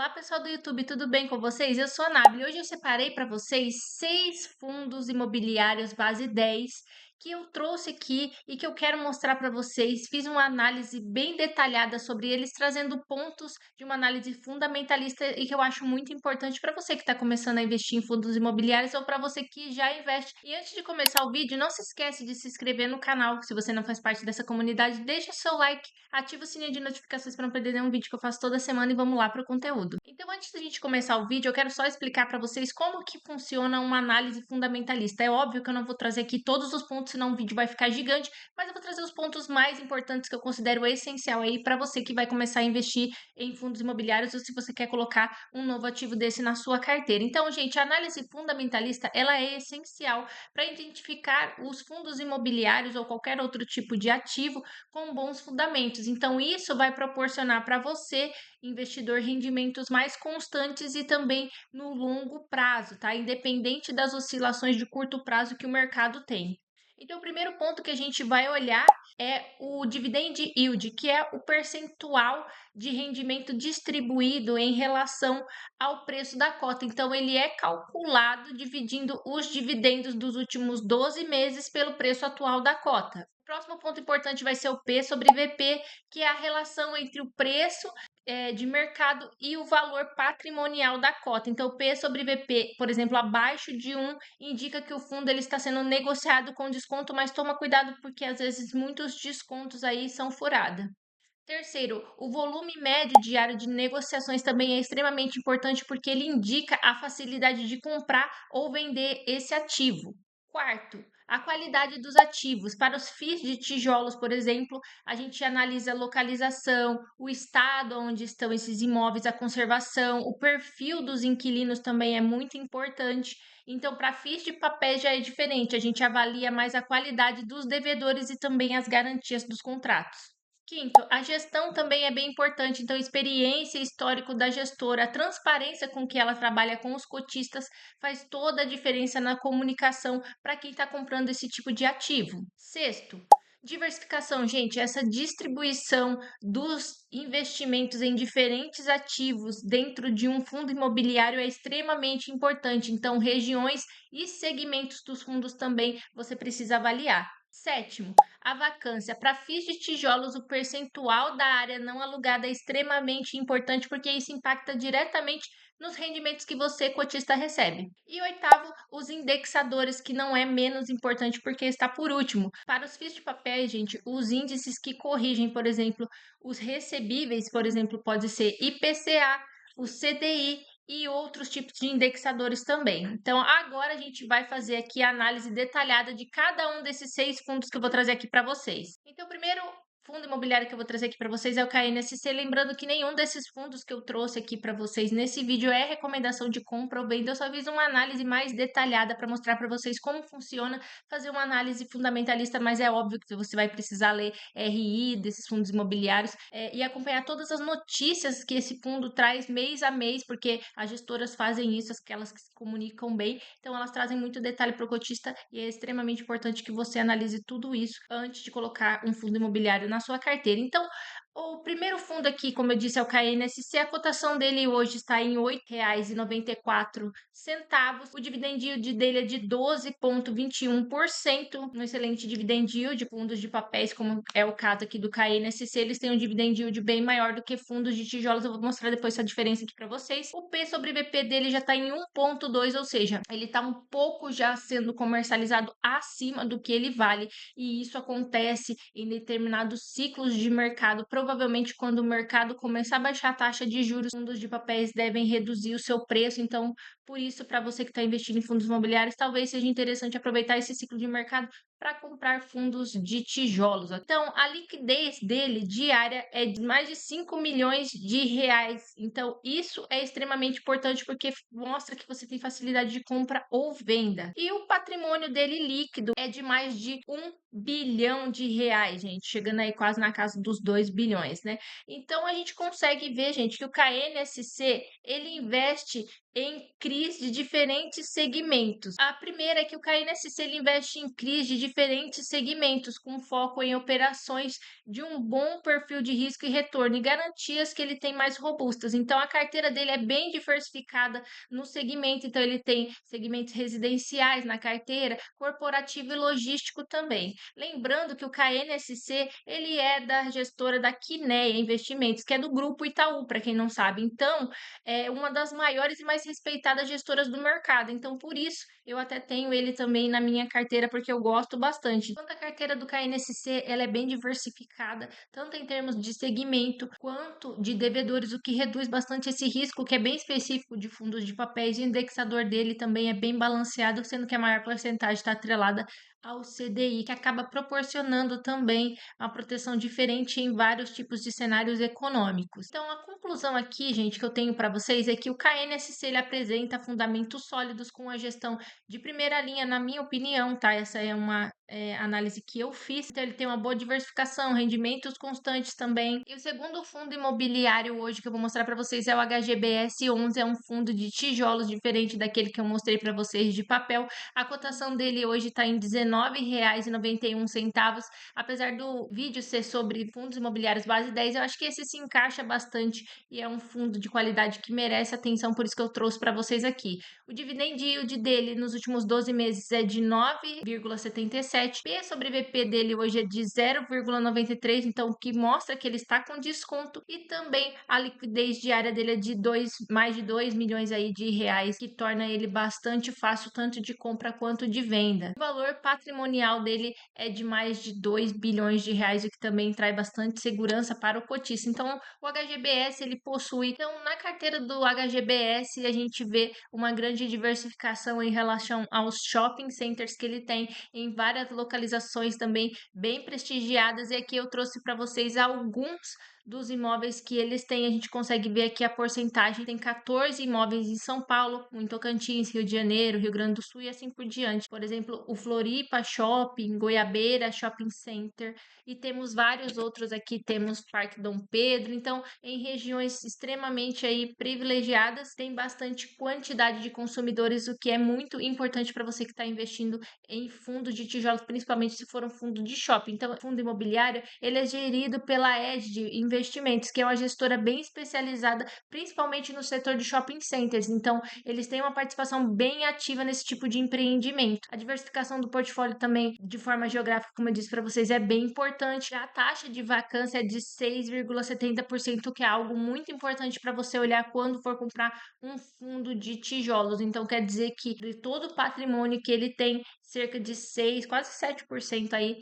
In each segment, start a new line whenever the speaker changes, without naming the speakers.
Olá, pessoal do YouTube, tudo bem com vocês? Eu sou a Nabila e hoje eu separei para vocês 6 fundos imobiliários base 10 que eu trouxe aqui e que eu quero mostrar para vocês. Fiz uma análise bem detalhada sobre eles, trazendo pontos de uma análise fundamentalista e que eu acho muito importante para você que está começando a investir em fundos imobiliários ou para você que já investe. E antes de começar o vídeo, não se esquece de se inscrever no canal. Se você não faz parte dessa comunidade, deixa seu like, ativa o sininho de notificações para não perder nenhum vídeo que eu faço toda semana e vamos lá para o conteúdo. Então, antes da gente começar o vídeo, eu quero só explicar para vocês como que funciona uma análise fundamentalista. É óbvio que eu não vou trazer aqui todos os pontos, senão o vídeo vai ficar gigante, mas eu vou trazer os pontos mais importantes que eu considero essencial aí para você que vai começar a investir em fundos imobiliários ou se você quer colocar um novo ativo desse na sua carteira. Então, gente, a análise fundamentalista, ela é essencial para identificar os fundos imobiliários ou qualquer outro tipo de ativo com bons fundamentos. Então, isso vai proporcionar para você, investidor, rendimentos mais constantes e também no longo prazo, tá? Independente das oscilações de curto prazo que o mercado tem. Então, o primeiro ponto que a gente vai olhar é o dividend yield, que é o percentual de rendimento distribuído em relação ao preço da cota. Então, ele é calculado dividindo os dividendos dos últimos 12 meses pelo preço atual da cota. O próximo ponto importante vai ser o P sobre VP, que é a relação entre o preço de mercado e o valor patrimonial da cota. Então, P sobre VP, por exemplo, abaixo de 1, indica que o fundo ele está sendo negociado com desconto, mas toma cuidado porque às vezes muitos descontos aí são furada. Terceiro, o volume médio diário de negociações também é extremamente importante porque ele indica a facilidade de comprar ou vender esse ativo. Quarto, a qualidade dos ativos. Para os FIIs de tijolos, por exemplo, a gente analisa a localização, o estado onde estão esses imóveis, a conservação, o perfil dos inquilinos também é muito importante. Então, para FIIs de papéis já é diferente, a gente avalia mais a qualidade dos devedores e também as garantias dos contratos. Quinto, a gestão também é bem importante, então experiência e histórico da gestora, a transparência com que ela trabalha com os cotistas faz toda a diferença na comunicação para quem está comprando esse tipo de ativo. Sexto, diversificação, gente, essa distribuição dos investimentos em diferentes ativos dentro de um fundo imobiliário é extremamente importante, então regiões e segmentos dos fundos também você precisa avaliar. Sétimo, a vacância. Para FIIs de tijolos, o percentual da área não alugada é extremamente importante porque isso impacta diretamente nos rendimentos que você, cotista, recebe. E oitavo, os indexadores, que não é menos importante porque está por último. Para os FIIs de papéis, gente, os índices que corrigem, por exemplo, os recebíveis, por exemplo, pode ser IPCA, o CDI e outros tipos de indexadores também. Então, agora a gente vai fazer aqui a análise detalhada de cada um desses 6 fundos que eu vou trazer aqui para vocês. Então, o primeiro fundo imobiliário que eu vou trazer aqui para vocês é o KNSC. Lembrando que nenhum desses fundos que eu trouxe aqui para vocês nesse vídeo é recomendação de compra ou venda. Eu só fiz uma análise mais detalhada para mostrar para vocês como funciona, fazer uma análise fundamentalista, mas é óbvio que você vai precisar ler RI desses fundos imobiliários e acompanhar todas as notícias que esse fundo traz mês a mês, porque as gestoras fazem isso, aquelas que se comunicam bem, então elas trazem muito detalhe para o cotista e é extremamente importante que você analise tudo isso antes de colocar um fundo imobiliário na sua carteira. Então, o primeiro fundo aqui, como eu disse, é o KNSC. A cotação dele hoje está em R$ 8,94. O dividend yield dele é de 12,21%. Um excelente dividend yield. Fundos de papéis, como é o caso aqui do KNSC, eles têm um dividend yield bem maior do que fundos de tijolos. Eu vou mostrar depois essa diferença aqui para vocês. O P sobre VP dele já está em 1,2, ou seja, ele está um pouco já sendo comercializado acima do que ele vale. E isso acontece em determinados ciclos de mercado. Provavelmente, quando o mercado começar a baixar a taxa de juros, fundos de papéis devem reduzir o seu preço. Então, por isso, para você que está investindo em fundos imobiliários, talvez seja interessante aproveitar esse ciclo de mercado para comprar fundos de tijolos. Então, a liquidez dele diária é de mais de 5 milhões de reais. Então, isso é extremamente importante porque mostra que você tem facilidade de compra ou venda. E o patrimônio dele líquido é de mais de 1 bilhão de reais, gente, chegando aí quase na casa dos 2 bilhões, né? Então, a gente consegue ver, gente, que o KNSC, ele investe em CRIs CRIs de diferentes segmentos. A primeira é que o KNSC ele investe em CRIs de diferentes segmentos, com foco em operações de um bom perfil de risco e retorno e garantias que ele tem mais robustas. Então, a carteira dele é bem diversificada no segmento. Então, ele tem segmentos residenciais na carteira, corporativo e logístico também. Lembrando que o KNSC ele é da gestora da Quineia Investimentos, que é do grupo Itaú, para quem não sabe. Então, é uma das maiores e mais respeitadas gestoras do mercado. Então, por isso, eu até tenho ele também na minha carteira, porque eu gosto bastante. Quanto à carteira do KNSC, ela é bem diversificada, tanto em termos de segmento quanto de devedores, o que reduz bastante esse risco, que é bem específico de fundos de papéis. E o indexador dele também é bem balanceado, sendo que a maior porcentagem está atrelada ao CDI, que acaba proporcionando também uma proteção diferente em vários tipos de cenários econômicos. Então, a conclusão aqui, gente, que eu tenho para vocês é que o KNSC ele apresenta fundamentos sólidos com a gestão de primeira linha, na minha opinião, tá? Essa é uma análise que eu fiz. Então, ele tem uma boa diversificação, rendimentos constantes também. E o segundo fundo imobiliário hoje que eu vou mostrar para vocês é o HGBS 11, é um fundo de tijolos diferente daquele que eu mostrei para vocês de papel. A cotação dele hoje está em R$19,91. Apesar do vídeo ser sobre fundos imobiliários base 10, eu acho que esse se encaixa bastante e é um fundo de qualidade que merece atenção, por isso que eu trouxe para vocês aqui. O dividend yield dele nos últimos 12 meses é de 9,77. P sobre VP dele hoje é de 0,93, então o que mostra que ele está com desconto, e também a liquidez diária dele é de mais de 2 milhões aí de reais, que torna ele bastante fácil tanto de compra quanto de venda. O valor patrimonial dele é de mais de 2 bilhões de reais, o que também traz bastante segurança para o cotista. Então, o HGBS ele possui. Então, na carteira do HGBS, a gente vê uma grande diversificação em relação aos shopping centers que ele tem em várias localizações também bem prestigiadas. E aqui eu trouxe para vocês alguns dos imóveis que eles têm. A gente consegue ver aqui a porcentagem. Tem 14 imóveis em São Paulo, em Tocantins, Rio de Janeiro, Rio Grande do Sul e assim por diante. Por exemplo, o Floripa Shopping, Goiabeira Shopping Center, e temos vários outros aqui. Temos Parque Dom Pedro. Então, em regiões extremamente aí privilegiadas, tem bastante quantidade de consumidores, o que é muito importante para você que está investindo em fundo de tijolos, principalmente se for um fundo de shopping. Então, fundo imobiliário, ele é gerido pela Edge Investimentos, que é uma gestora bem especializada, principalmente no setor de shopping centers. Então, eles têm uma participação bem ativa nesse tipo de empreendimento. A diversificação do portfólio também, de forma geográfica, como eu disse para vocês, é bem importante. A taxa de vacância é de 6,70%, que é algo muito importante para você olhar quando for comprar um fundo de tijolos. Então, quer dizer que de todo o patrimônio que ele tem, cerca de 6, quase 7% aí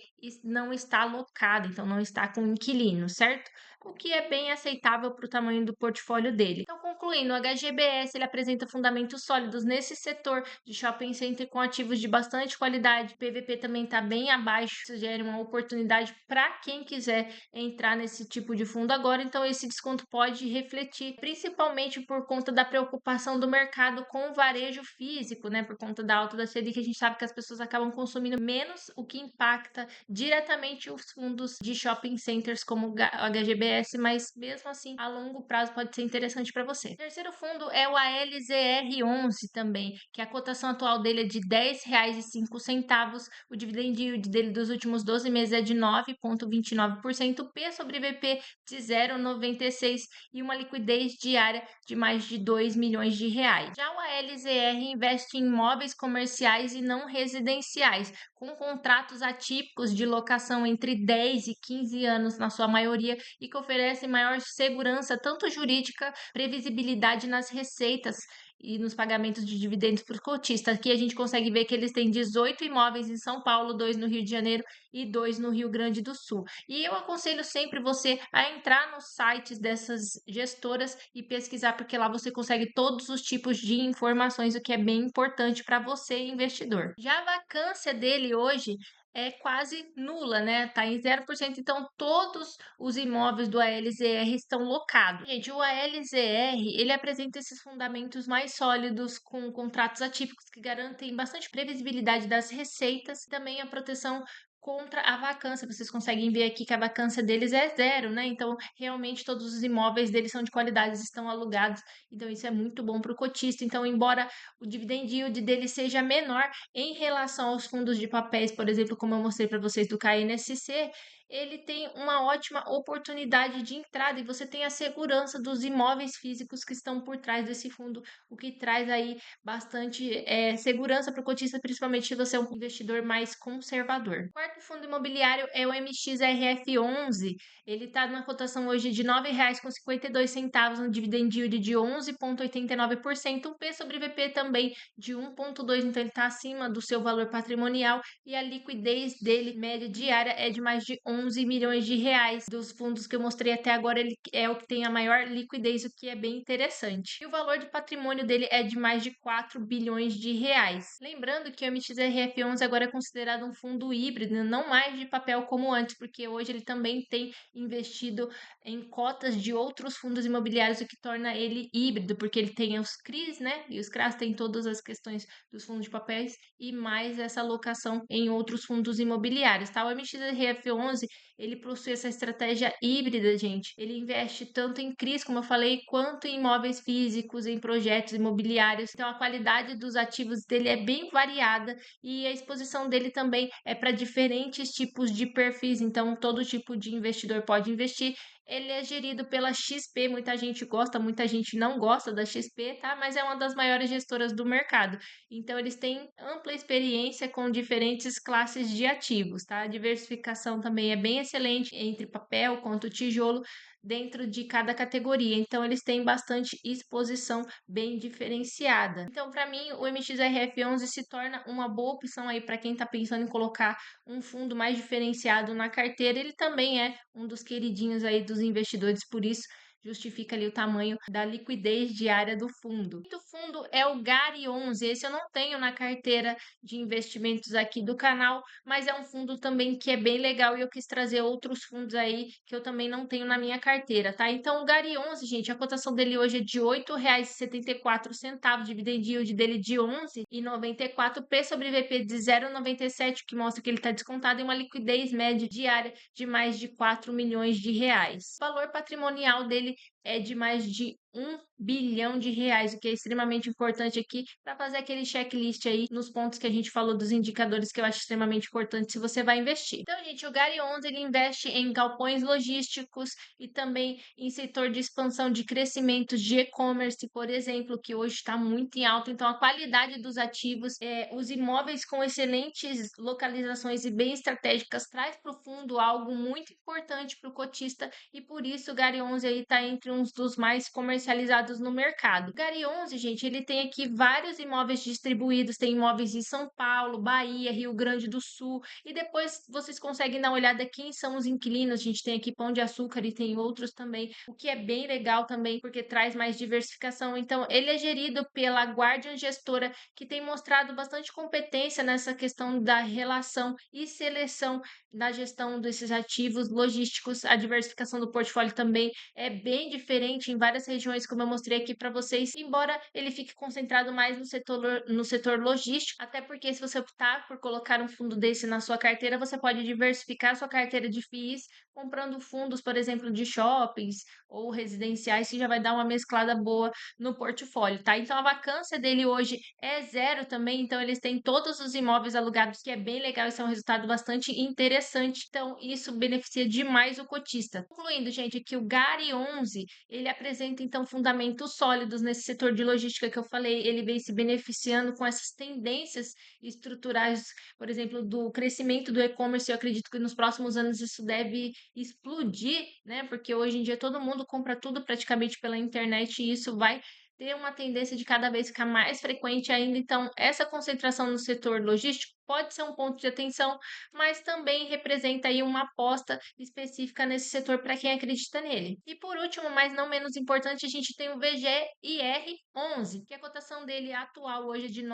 não está alocado, então não está com inquilino, certo? O que é bem aceitável para o tamanho do portfólio dele. Então, concluindo, o HGBS ele apresenta fundamentos sólidos nesse setor de shopping center com ativos de bastante qualidade. O PVP também está bem abaixo, sugere uma oportunidade para quem quiser entrar nesse tipo de fundo agora. Então, esse desconto pode refletir, principalmente por conta da preocupação do mercado com o varejo físico, né? Por conta da alta da Selic, a gente sabe que as pessoas acabam consumindo menos, o que impacta diretamente os fundos de shopping centers como o HGBS, mas mesmo assim, a longo prazo pode ser interessante para você. O terceiro fundo é o ALZR11 também, que a cotação atual dele é de R$10,05. O dividend yield dele dos últimos 12 meses é de 9,29%, P sobre VP de 0,96 e uma liquidez diária de mais de 2 milhões de reais. Já o ALZR investe em imóveis comerciais e não residenciais, com contratos atípicos de locação entre 10 e 15 anos na sua maioria, e que oferecem maior segurança tanto jurídica, previsibilidade nas receitas e nos pagamentos de dividendos para os cotistas. Aqui a gente consegue ver que eles têm 18 imóveis em São Paulo, 2 no Rio de Janeiro e 2 no Rio Grande do Sul. E eu aconselho sempre você a entrar nos sites dessas gestoras e pesquisar, porque lá você consegue todos os tipos de informações, o que é bem importante para você, investidor. Já a vacância dele hoje é quase nula, né? Tá em 0%, então todos os imóveis do ALZR estão locados. Gente, o ALZR, ele apresenta esses fundamentos mais sólidos com contratos atípicos que garantem bastante previsibilidade das receitas e também a proteção contra a vacância. Vocês conseguem ver aqui que a vacância deles é zero, né? Então, realmente, todos os imóveis deles são de qualidade, estão alugados. Então, isso é muito bom para o cotista. Então, embora o dividend yield dele seja menor em relação aos fundos de papéis, por exemplo, como eu mostrei para vocês do KNSC, ele tem uma ótima oportunidade de entrada e você tem a segurança dos imóveis físicos que estão por trás desse fundo, o que traz aí bastante segurança para o cotista, principalmente se você é um investidor mais conservador. O quarto fundo imobiliário é o MXRF11. Ele está na cotação hoje de R$ 9,52, um dividend yield de 11,89%, um P sobre VP também de 1,2, então ele está acima do seu valor patrimonial e a liquidez dele, média diária, é de mais de 11 milhões de reais. Dos fundos que eu mostrei até agora, ele é o que tem a maior liquidez, o que é bem interessante. E o valor de patrimônio dele é de mais de 4 bilhões de reais. Lembrando que o MXRF11 agora é considerado um fundo híbrido, não mais de papel como antes, porque hoje ele também tem investido em cotas de outros fundos imobiliários, o que torna ele híbrido, porque ele tem os CRIs, né? E os CRAs têm todas as questões dos fundos de papéis e mais essa alocação em outros fundos imobiliários, tá? O MXRF11, ele possui essa estratégia híbrida, gente. Ele investe tanto em CRIs, como eu falei, quanto em imóveis físicos, em projetos imobiliários. Então, a qualidade dos ativos dele é bem variada e a exposição dele também é para diferentes tipos de perfis. Então, todo tipo de investidor pode investir. Ele é gerido pela XP, muita gente gosta, muita gente não gosta da XP, tá? Mas é uma das maiores gestoras do mercado. Então, eles têm ampla experiência com diferentes classes de ativos, tá? A diversificação também é bem excelente entre papel quanto tijolo dentro de cada categoria. Então, eles têm bastante exposição bem diferenciada. Então, para mim, o MXRF11 se torna uma boa opção aí para quem está pensando em colocar um fundo mais diferenciado na carteira. Ele também é um dos queridinhos aí dos investidores, por isso justifica ali o tamanho da liquidez diária do fundo. O fundo é o GARI 11, esse eu não tenho na carteira de investimentos aqui do canal, mas é um fundo também que é bem legal e eu quis trazer outros fundos aí que eu também não tenho na minha carteira, tá? Então o GARI 11, gente, a cotação dele hoje é de R$ 8,74, dividend yield dele de 11,94, P sobre VP de 0,97, que mostra que ele está descontado, e uma liquidez média diária de mais de 4 milhões de reais. O valor patrimonial dele é de mais de 1 bilhão de reais, o que é extremamente importante aqui para fazer aquele checklist aí nos pontos que a gente falou dos indicadores que eu acho extremamente importante se você vai investir. Então, gente, o Gary 11 ele investe em galpões logísticos e também em setor de expansão de crescimento de e-commerce, por exemplo, que hoje está muito em alta. Então, a qualidade dos ativos, os imóveis com excelentes localizações e bem estratégicas traz para o fundo algo muito importante para o cotista e por isso o Gary 11 aí está entre uns dos mais comercializados no mercado. O Gary 11, gente, ele tem aqui vários imóveis distribuídos, tem imóveis em São Paulo, Bahia, Rio Grande do Sul, e depois vocês conseguem dar uma olhada quem são os inquilinos. A gente tem aqui Pão de Açúcar e tem outros também, o que é bem legal também, porque traz mais diversificação. Então, ele é gerido pela Guardian Gestora, que tem mostrado bastante competência nessa questão da relação e seleção da gestão desses ativos logísticos. A diversificação do portfólio também é bem diferente em várias regiões, como eu mostrei aqui para vocês, embora ele fique concentrado mais no setor logístico, até porque se você optar por colocar um fundo desse na sua carteira, você pode diversificar sua carteira de FIIs, comprando fundos, por exemplo, de shoppings ou residenciais, que já vai dar uma mesclada boa no portfólio, tá? Então a vacância dele hoje é zero também, então eles têm todos os imóveis alugados, que é bem legal, isso é um resultado bastante interessante, então isso beneficia demais o cotista. Concluindo, gente, que o Gari 11, ele apresenta então fundamentos sólidos nesse setor de logística que eu falei, ele vem se beneficiando com essas tendências estruturais, por exemplo, do crescimento do e-commerce. Eu acredito que nos próximos anos isso deve explodir, né? Porque hoje em dia todo mundo compra tudo praticamente pela internet e isso vai ter uma tendência de cada vez ficar mais frequente ainda. Então, essa concentração no setor logístico pode ser um ponto de atenção, mas também representa aí uma aposta específica nesse setor para quem acredita nele. E por último, mas não menos importante, a gente tem o VGIR11, que a cotação dele atual hoje é de R$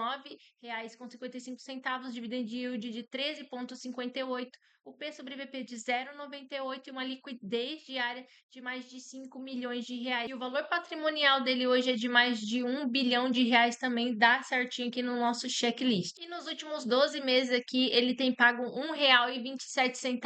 9,55, dividend yield de 13,58, o P sobre VP de 0,98 e uma liquidez diária de mais de 5 milhões de reais. E o valor patrimonial dele hoje é de mais de 1 bilhão de reais, também dá certinho aqui no nosso checklist. E nos últimos 12 meses aqui, ele tem pago R$ 1,27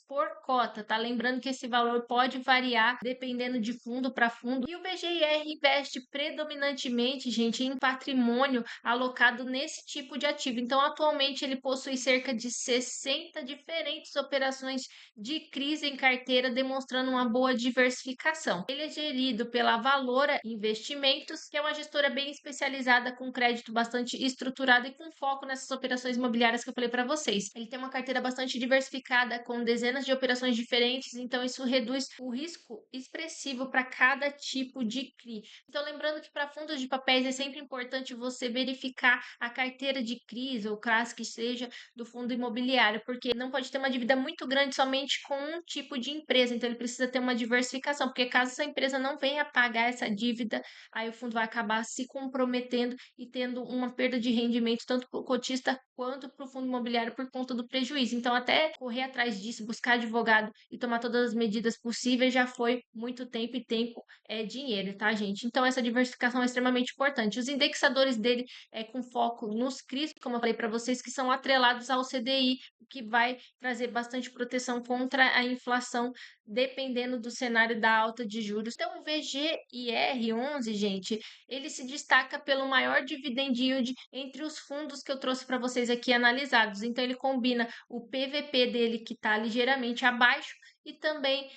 por cota, tá? Lembrando que esse valor pode variar dependendo de fundo para fundo. E o BGIR investe predominantemente, gente, em patrimônio alocado nesse tipo de ativo. Então, atualmente, ele possui cerca de 60 diferentes operações de crise em carteira, demonstrando uma boa diversificação. Ele é gerido pela Valora Investimentos, que é uma gestora bem especializada com crédito bastante estruturado e com foco nessas operações imobiliárias que eu falei para vocês. Ele tem uma carteira bastante diversificada com dezenas de operações diferentes, então isso reduz o risco expressivo para cada tipo de CRI. Então, lembrando que para fundos de papéis é sempre importante você verificar a carteira de CRIs ou CRAs que seja do fundo imobiliário, porque não pode ter uma dívida muito grande somente com um tipo de empresa, então ele precisa ter uma diversificação, porque caso essa empresa não venha pagar essa dívida, aí o fundo vai acabar se comprometendo e tendo uma perda de rendimento tanto para o cotista quanto para o fundo imobiliário por conta do prejuízo. Então, até correr atrás disso, buscar advogado e tomar todas as medidas possíveis já foi muito tempo e tempo é dinheiro, tá, gente? Então, essa diversificação é extremamente importante. Os indexadores dele é com foco nos CRIs, como eu falei para vocês, que são atrelados ao CDI, o que vai trazer bastante proteção contra a inflação, dependendo do cenário da alta de juros. Então, o VGIR11, gente, ele se destaca pelo maior dividend yield entre os fundos que eu trouxe para vocês aqui analisados. Então, ele combina o PVP dele, que está ligeiramente abaixo, e também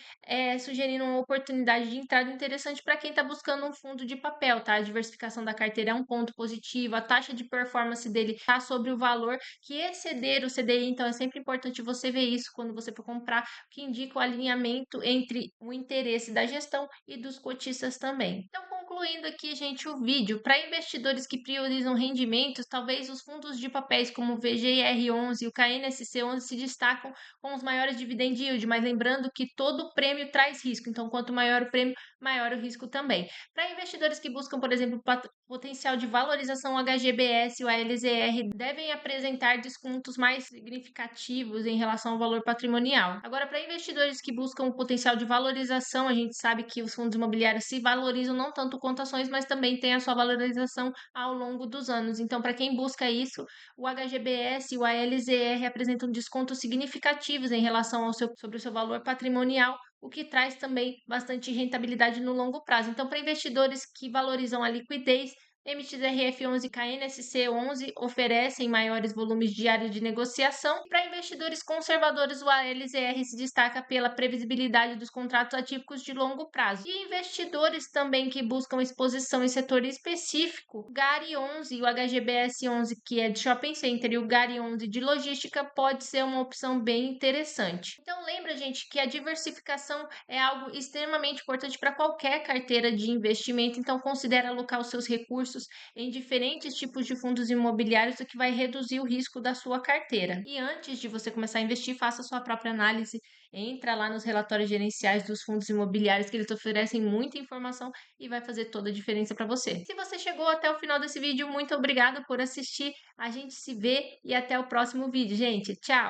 sugerindo uma oportunidade de entrada interessante para quem está buscando um fundo de papel, tá? A diversificação da carteira é um ponto positivo, a taxa de performance dele está sobre o valor que exceder o CDI, então é sempre importante você ver isso quando você for comprar, que indica o alinhamento entre o interesse da gestão e dos cotistas também. Então, concluindo aqui, gente, o vídeo, para investidores que priorizam rendimentos, talvez os fundos de papéis como o VGIR11 e o KNSC11 se destacam com os maiores dividend yield, mas lembrando que todo prêmio traz risco, então quanto maior o prêmio, maior o risco também. Para investidores que buscam, por exemplo, potencial de valorização, o HGBS e o ALZR devem apresentar descontos mais significativos em relação ao valor patrimonial. Agora, para investidores que buscam o potencial de valorização, a gente sabe que os fundos imobiliários se valorizam não tanto quanto ações, mas também tem a sua valorização ao longo dos anos. Então, para quem busca isso, o HGBS e o ALZR apresentam descontos significativos em relação sobre o seu valor patrimonial, o que traz também bastante rentabilidade no longo prazo. Então, para investidores que valorizam a liquidez, MXRF11 e KNSC11 oferecem maiores volumes diários de negociação. Para investidores conservadores, o ALZR se destaca pela previsibilidade dos contratos atípicos de longo prazo. E investidores também que buscam exposição em setor específico, o GARI11 e o HGBS11, que é de shopping center, e o GARI11 de logística, pode ser uma opção bem interessante. Então, lembra, gente, que a diversificação é algo extremamente importante para qualquer carteira de investimento, então considere alocar os seus recursos em diferentes tipos de fundos imobiliários, o que vai reduzir o risco da sua carteira. E antes de você começar a investir, faça a sua própria análise, entra lá nos relatórios gerenciais dos fundos imobiliários, que eles oferecem muita informação e vai fazer toda a diferença para você. Se você chegou até o final desse vídeo, muito obrigada por assistir. A gente se vê e até o próximo vídeo, gente. Tchau!